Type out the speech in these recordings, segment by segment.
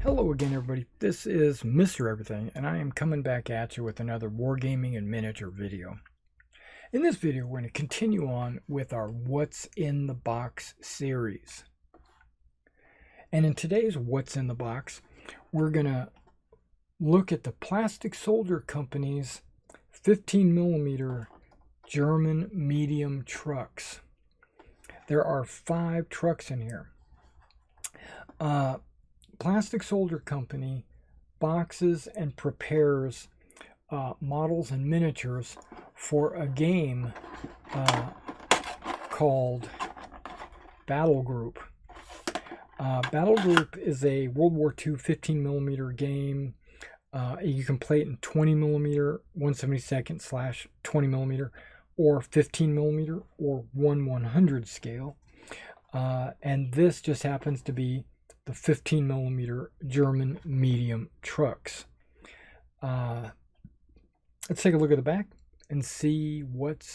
Hello again, everybody. This is Mr. Everything, and I am coming back at you with another Wargaming and Miniature video. In this video, we're going to continue on with our What's in the Box series. And in today's What's in the Box, we're going to look at the Plastic Soldier Company's 15mm German medium trucks. There are 5 trucks in here. Plastic Soldier Company boxes and prepares models and miniatures for a game called Battle Group. Battle Group is a World War II 15mm game. You can play it in 20mm, 1/72/20mm, or 15mm, or 1/100 scale. And this just happens to be the 15mm German medium trucks. Let's take a look at the back and see what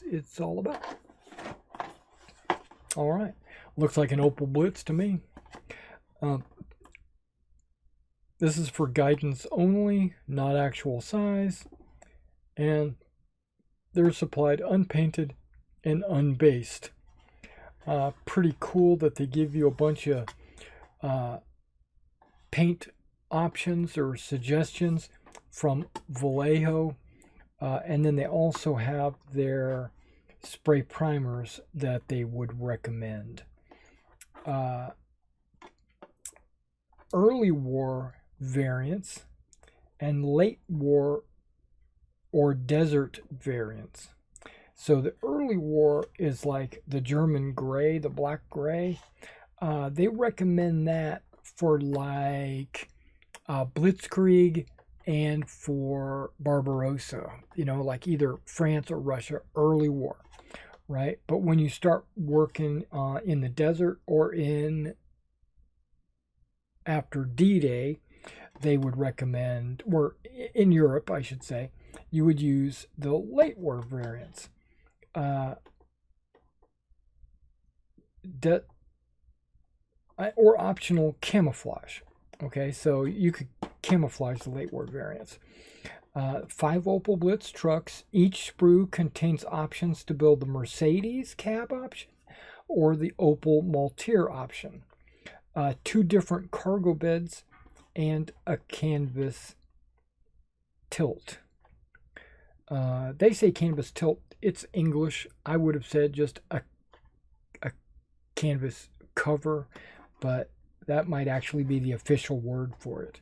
it's all about. All right, looks like an Opel Blitz to me. This is for guidance only, not actual size, and they're supplied unpainted and unbased. Pretty cool that they give you a bunch of paint options or suggestions from Vallejo, and then they also have their spray primers that they would recommend. Early war variants and late war or desert variants. So the early war is like the German gray, the black gray. They recommend that for like Blitzkrieg and for Barbarossa, you know, like either France or Russia, early war, right? But when you start working in the desert or after D-Day, they would recommend, or in Europe, I should say, you would use the late war variants. Or optional camouflage. Okay, so you could camouflage the late war variants. 5 Opel Blitz trucks. Each sprue contains options to build the Mercedes cab option or the Opel Maltier option. 2 different cargo beds and a canvas tilt. They say canvas tilt. It's English. I would have said just a canvas cover, but that might actually be the official word for it.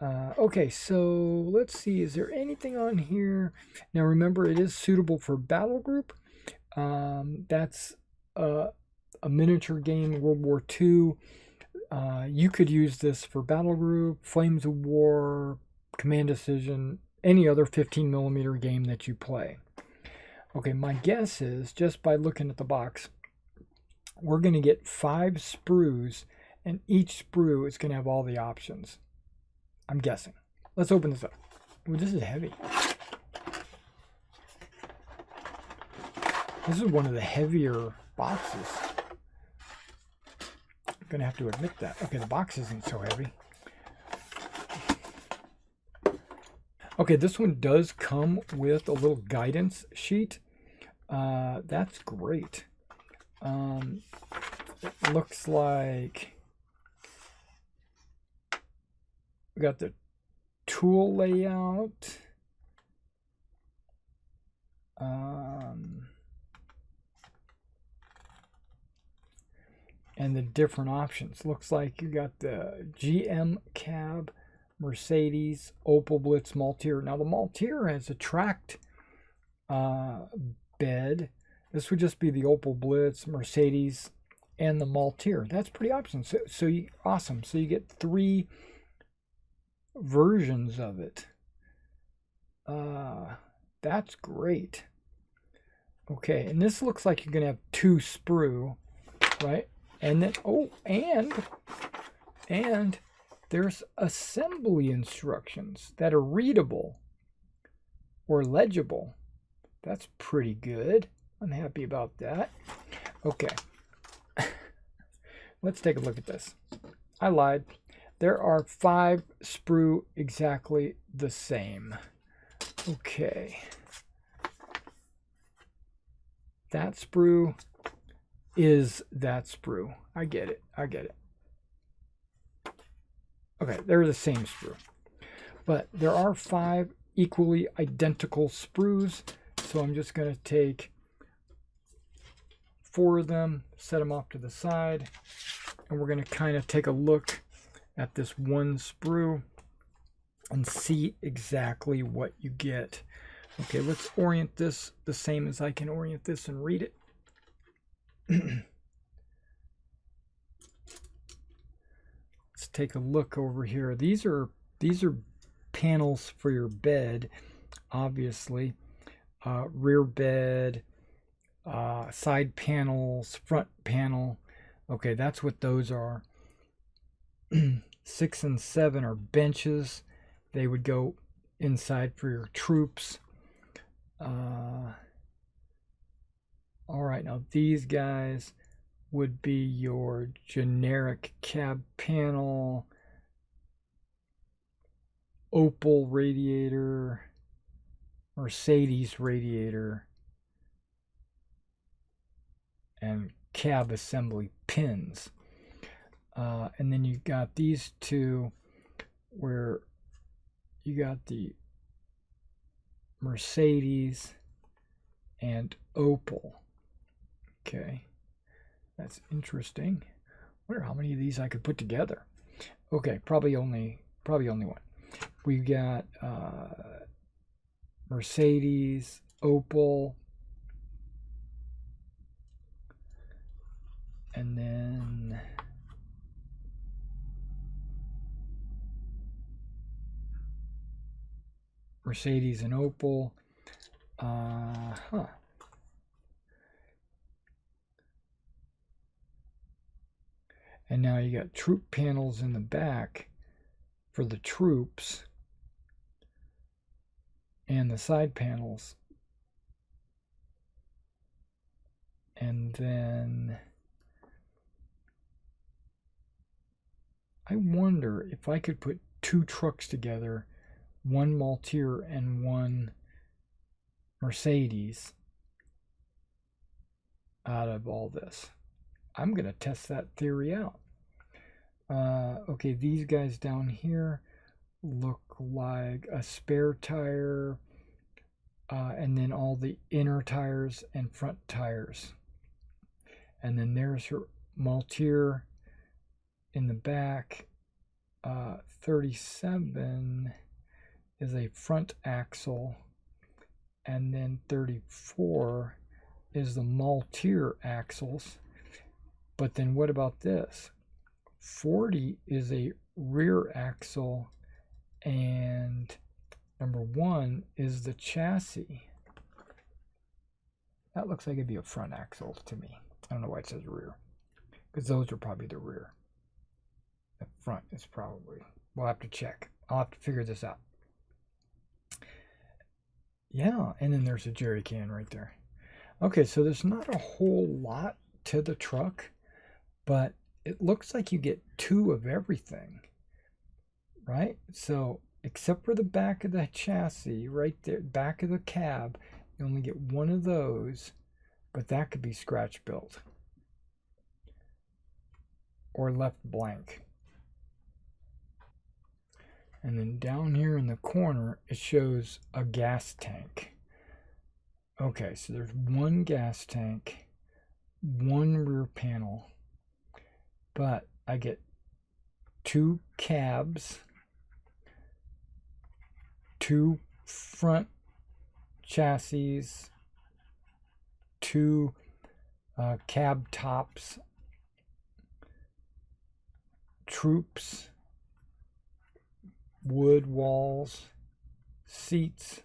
Okay, so let's see. Is there anything on here? Now remember, it is suitable for Battle Group. That's a miniature game, World War II. You could use this for Battle Group, Flames of War, Command Decision, any other 15mm game that you play. Okay, my guess is, just by looking at the box, we're going to get 5 sprues, and each sprue is going to have all the options. I'm guessing. Let's open this up. Ooh, this is heavy. This is one of the heavier boxes. I'm going to have to admit that. Okay, the box isn't so heavy. Okay, this one does come with a little guidance sheet. That's great. It looks like we got the tool layout. And the different options. Looks like you got the GM cab, Mercedes, Opel Blitz, Maltier. Now the Maltier has a tracked bed. This would just be the Opel Blitz, Mercedes, and the Maltier. That's pretty awesome. Awesome. So you get 3 versions of it. That's great. Okay, and this looks like you're going to have 2 sprue, right? And then, oh, and there's assembly instructions that are readable or legible. That's pretty good. I'm happy about that. Okay. Let's take a look at this. I lied. there are 5 sprue exactly the same. Okay. That sprue is that sprue. I get it. I get it. Okay, they're the same sprue. But there are 5 equally identical sprues. So I'm just going to take 4 of them, set them off to the side, and we're going to kind of take a look at this one sprue and see exactly what you get. Okay, let's orient this the same as I can orient this and read it. Let's take a look over here. These are panels for your bed, obviously. Rear bed, side panels, front panel. Okay, that's what those are. 6 and 7 are benches. They would go inside for your troops. All right, now these guys would be your generic cab panel, Opel radiator, Mercedes radiator, and cab assembly pins. And then you got these two where you got the Mercedes and Opel. Okay, that's interesting. Wonder how many of these I could put together. Okay, probably only one. We got Mercedes, Opel, and then Mercedes and Opel. And now you got troop panels in the back for the troops and the side panels. And then I wonder if I could put 2 trucks together, one Maltier and one Mercedes, out of all this. I'm going to test that theory out. Okay, these guys down here look like a spare tire, and then all the inner tires and front tires. And then there's your Maltier in the back. 37 is a front axle, and then 34 is the Maltier axles. But then what about this? 40 is a rear axle, and number 1 is the chassis. That looks like it'd be a front axle to me. I don't know why it says rear, because those are probably the rear. The front is probably, we'll have to check. I'll have to figure this out. Yeah, and then there's a jerry can right there. Okay, so there's not a whole lot to the truck, but it looks like you get 2 of everything, right? So except for the back of the chassis right there, back of the cab, you only get 1 of those, but that could be scratch built or left blank. And then down here in the corner, it shows a gas tank. Okay, so there's 1 gas tank, 1 rear panel, but I get 2 cabs, 2 front chassis, 2 cab tops, troops, wood walls, seats,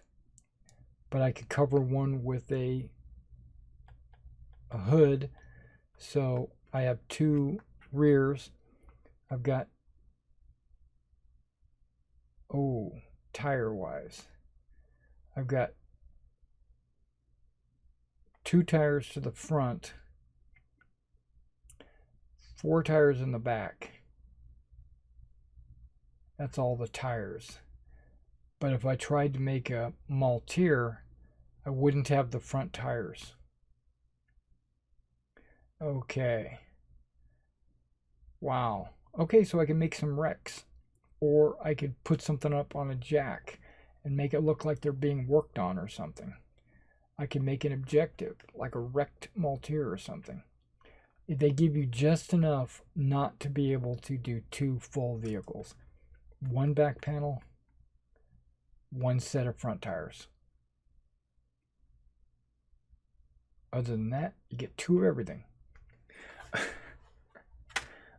but I could cover one with a hood, so I have 2 rears. I've got, tire wise, I've got 2 tires to the front, 4 tires in the back, that's all the tires. But if I tried to make a Maltier, I wouldn't have the front tires. Okay. Wow. Okay, so I can make some wrecks. Or I could put something up on a jack and make it look like they're being worked on or something. I can make an objective, like a wrecked Maltier or something. They give you just enough not to be able to do 2 full vehicles. 1 back panel, 1 set of front tires. Other than that, you get 2 of everything.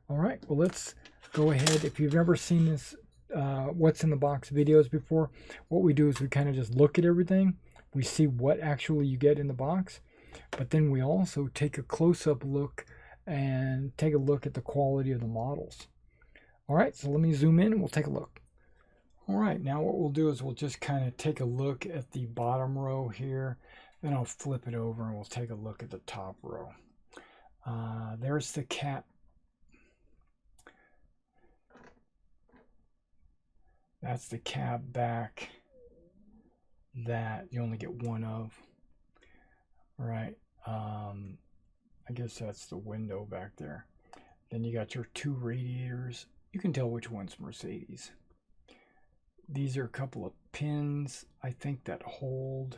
All right, well, let's go ahead. If you've ever seen this what's in the box videos before, what we do is we kind of just look at everything. We see what actually you get in the box, but then we also take a close-up look and take a look at the quality of the models. All right, so let me zoom in and we'll take a look. All right, now what we'll do is we'll just kind of take a look at the bottom row here. Then I'll flip it over and we'll take a look at the top row. There's the cat. That's the cab back that you only get 1 of. All right. I guess that's the window back there. Then you got your 2 radiators. You can tell which one's Mercedes. These are a couple of pins, I think, that hold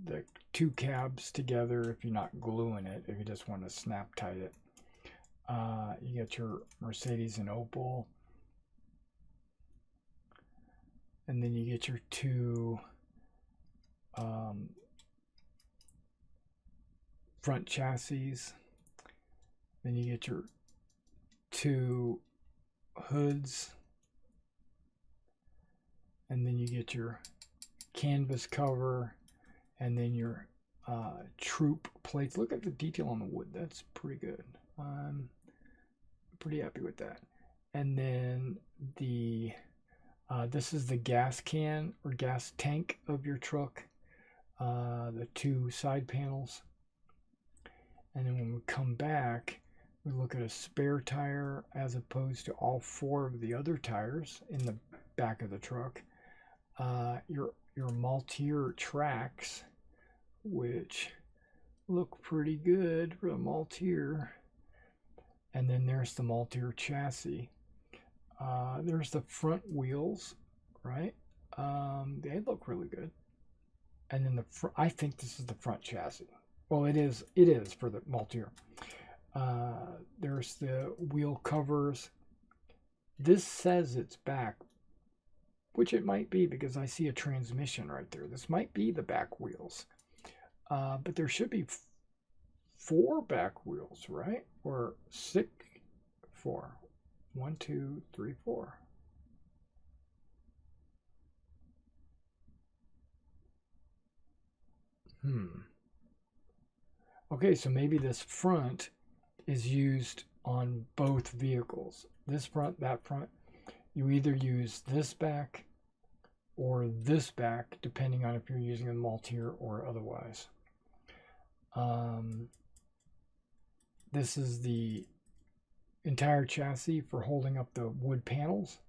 the 2 cabs together if you're not gluing it, if you just want to snap tight it. You got your Mercedes and Opel. And then you get your 2 front chassis. Then you get your 2 hoods. And then you get your canvas cover. And then your troop plates. Look at the detail on the wood. That's pretty good. I'm pretty happy with that. And then the this is the gas can or gas tank of your truck. The 2 side panels. And then when we come back, we look at a spare tire as opposed to all 4 of the other tires in the back of the truck. Your Maltier tracks, which look pretty good for the Maltier. And then there's the Maltier chassis. There's the front wheels, right? They look really good. And then I think this is the front chassis. Well, it is for the Maltier. There's the wheel covers. This says it's back, which it might be because I see a transmission right there. This might be the back wheels. But there should be 4 back wheels, right? Or 4. 1, 2, 3, 4. Okay, so maybe this front is used on both vehicles. This front, that front. You either use this back or this back, depending on if you're using a Maltier or otherwise. This is the entire chassis for holding up the wood panels.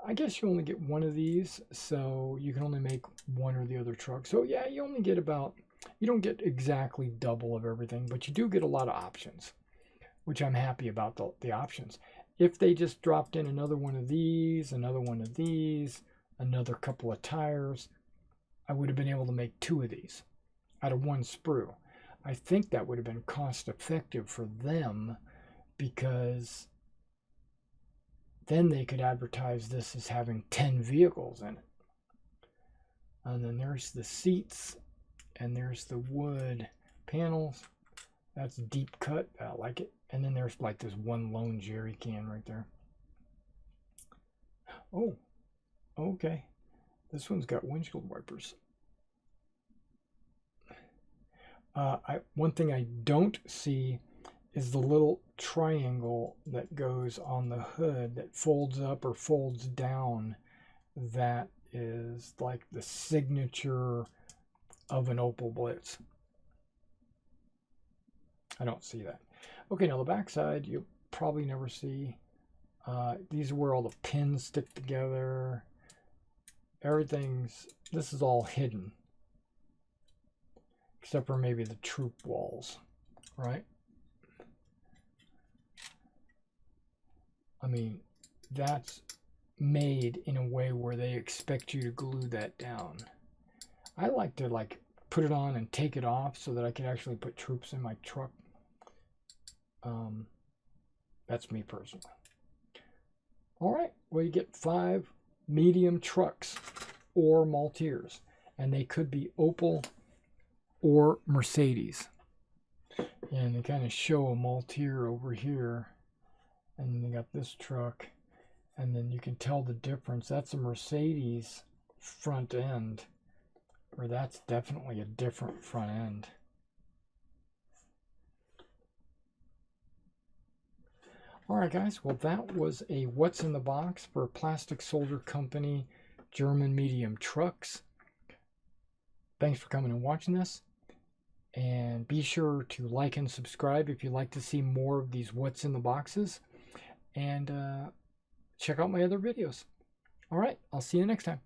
I guess you only get 1 of these, so you can only make 1 or the other truck. So yeah, you only get you don't get exactly double of everything, but you do get a lot of options, which I'm happy about the options. If they just dropped in another one of these, another one of these, another couple of tires, I would have been able to make 2 of these out of 1 sprue. I think that would have been cost effective for them because then they could advertise this as having 10 vehicles in it. And then there's the seats and there's the wood panels. That's deep cut. I like it. And then there's like this 1 lone jerry can right there. Oh, okay. This one's got windshield wipers. One thing I don't see is the little triangle that goes on the hood that folds up or folds down. That is like the signature of an Opel Blitz. I don't see that. Okay, now the back side you'll probably never see. These are where all the pins stick together. This is all hidden. Except for maybe the troop walls, right? I mean, that's made in a way where they expect you to glue that down. I like to put it on and take it off so that I can actually put troops in my truck. That's me personally. All right, well, you get 5 medium trucks or Malteers, and they could be Opel or Mercedes. And they kind of show a Malteer over here, and then they got this truck, and then you can tell the difference. That's a Mercedes front end, or that's definitely a different front end. All right, guys, well, that was a what's in the box for Plastic Soldier Company German medium trucks. Thanks for coming and watching this, and be sure to like and subscribe if you'd like to see more of these what's in the boxes, and check out my other videos. All right, I'll see you next time.